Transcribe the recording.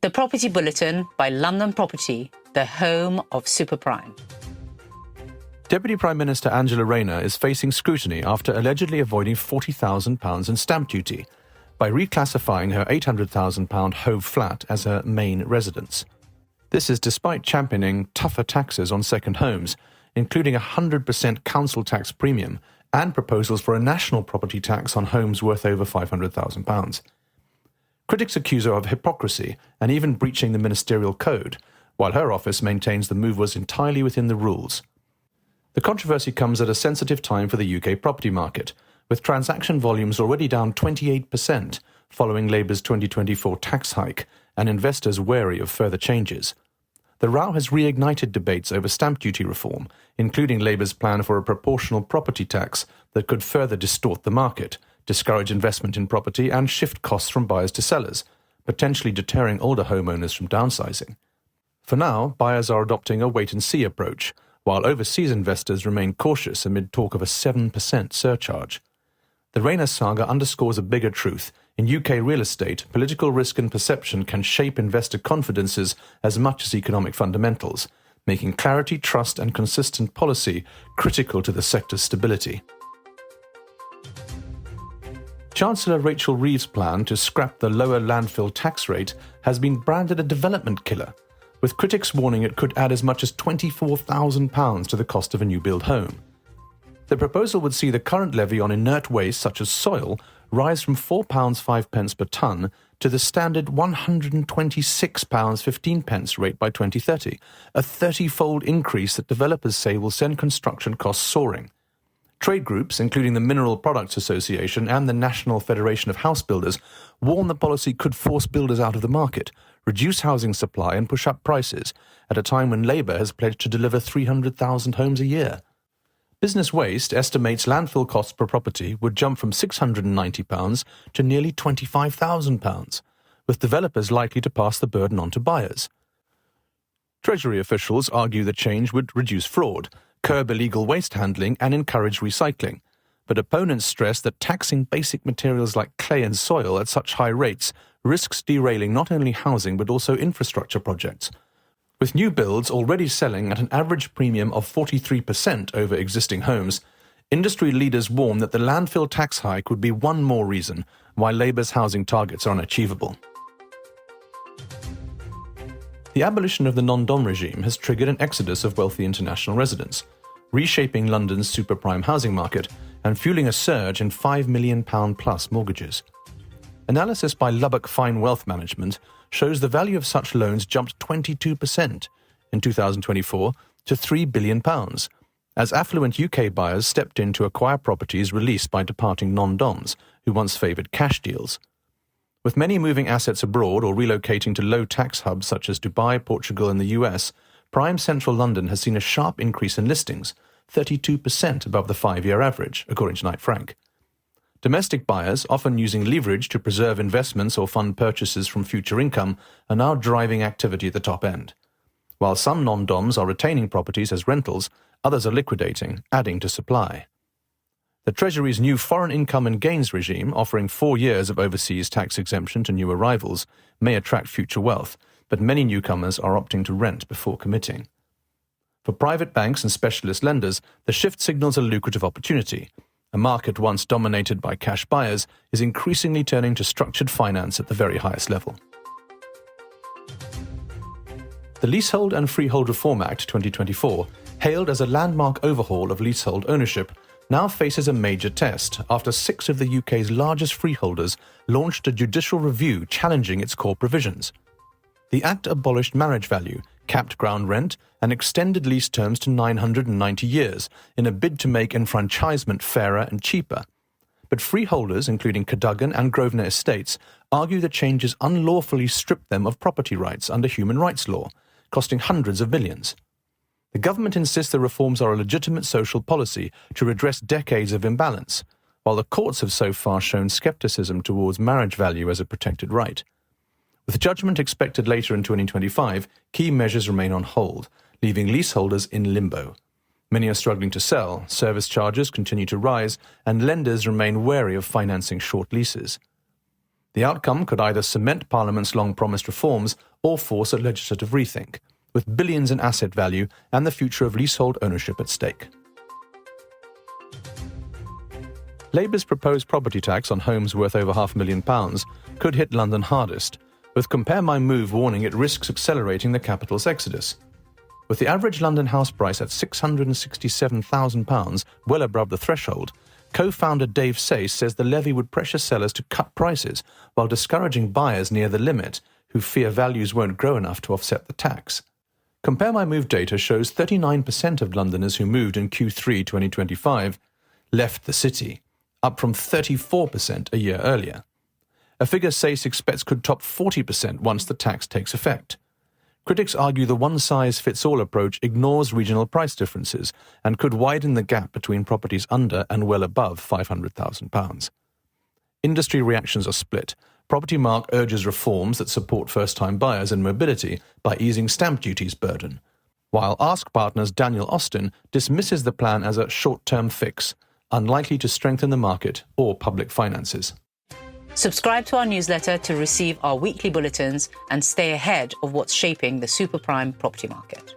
The Property Bulletin by London Property, the home of superprime. Deputy Prime Minister Angela Rayner is facing scrutiny after allegedly avoiding £40,000 in stamp duty by reclassifying her £800,000 Hove flat as her main residence. This is despite championing tougher taxes on second homes, including a 100% council tax premium and proposals for a national property tax on homes worth over £500,000. Critics accuse her of hypocrisy and even breaching the ministerial code, while her office maintains the move was entirely within the rules. The controversy comes at a sensitive time for the UK property market, with transaction volumes already down 28% following Labour's 2024 tax hike and investors wary of further changes. The row has reignited debates over stamp duty reform, including Labour's plan for a proportional property tax that could further distort the market, discourage investment in property and shift costs from buyers to sellers, potentially deterring older homeowners from downsizing. For now, buyers are adopting a wait-and-see approach, while overseas investors remain cautious amid talk of a 7% surcharge. The Rayner saga underscores a bigger truth. In UK real estate, political risk and perception can shape investor confidences as much as economic fundamentals, making clarity, trust and consistent policy critical to the sector's stability. Chancellor Rachel Reeves' plan to scrap the lower landfill tax rate has been branded a development killer, with critics warning it could add as much as £24,000 to the cost of a new-build home. The proposal would see the current levy on inert waste such as soil rise from £4.05 per tonne to the standard £126.15 rate by 2030, a 30-fold increase that developers say will send construction costs soaring. Trade groups, including the Mineral Products Association and the National Federation of House Builders, warn the policy could force builders out of the market, reduce housing supply and push up prices, at a time when Labour has pledged to deliver 300,000 homes a year. Business Waste estimates landfill costs per property would jump from £690 to nearly £25,000, with developers likely to pass the burden on to buyers. Treasury officials argue the change would reduce fraud, curb illegal waste handling and encourage recycling, but opponents stress that taxing basic materials like clay and soil at such high rates risks derailing not only housing but also infrastructure projects. With new builds already selling at an average premium of 43% over existing homes, industry leaders warn that the landfill tax hike would be one more reason why Labour's housing targets are unachievable. The abolition of the non-dom regime has triggered an exodus of wealthy international residents, reshaping London's superprime housing market and fueling a surge in £5 million plus mortgages. Analysis by Lubbock Fine Wealth Management shows the value of such loans jumped 22% in 2024 to £3 billion, as affluent UK buyers stepped in to acquire properties released by departing non-doms who once favoured cash deals. With many moving assets abroad or relocating to low-tax hubs such as Dubai, Portugal and the US, prime central London has seen a sharp increase in listings, 32% above the 5-year average, according to Knight Frank. Domestic buyers, often using leverage to preserve investments or fund purchases from future income, are now driving activity at the top end. While some non-doms are retaining properties as rentals, others are liquidating, adding to supply. The Treasury's new foreign income and gains regime, offering 4 years of overseas tax exemption to new arrivals, may attract future wealth, but many newcomers are opting to rent before committing. For private banks and specialist lenders, the shift signals a lucrative opportunity. A market once dominated by cash buyers is increasingly turning to structured finance at the very highest level. The Leasehold and Freehold Reform Act 2024, hailed as a landmark overhaul of leasehold ownership, now faces a major test after 6 of the UK's largest freeholders launched a judicial review challenging its core provisions. The Act abolished marriage value, capped ground rent, and extended lease terms to 990 years in a bid to make enfranchisement fairer and cheaper. But freeholders, including Cadogan and Grosvenor Estates, argue the changes unlawfully stripped them of property rights under human rights law, costing hundreds of millions. The government insists the reforms are a legitimate social policy to redress decades of imbalance, while the courts have so far shown scepticism towards marriage value as a protected right. With judgment expected later in 2025, key measures remain on hold, leaving leaseholders in limbo. Many are struggling to sell, service charges continue to rise, and lenders remain wary of financing short leases. The outcome could either cement Parliament's long-promised reforms or force a legislative rethink, with billions in asset value and the future of leasehold ownership at stake. Labour's proposed property tax on homes worth over £500,000 could hit London hardest, with Compare My Move warning it risks accelerating the capital's exodus. With the average London house price at £667,000, well above the threshold, co-founder Dave Sayce says the levy would pressure sellers to cut prices while discouraging buyers near the limit who fear values won't grow enough to offset the tax. Compare My Move data shows 39% of Londoners who moved in Q3 2025 left the city, up from 34% a year earlier. A figure Sayce expects could top 40% once the tax takes effect. Critics argue the one-size-fits-all approach ignores regional price differences and could widen the gap between properties under and well above £500,000. Industry reactions are split. Property Mark urges reforms that support first-time buyers and mobility by easing stamp duty's burden, while Ask Partners' Daniel Austin dismisses the plan as a short-term fix, unlikely to strengthen the market or public finances. Subscribe to our newsletter to receive our weekly bulletins and stay ahead of what's shaping the super prime property market.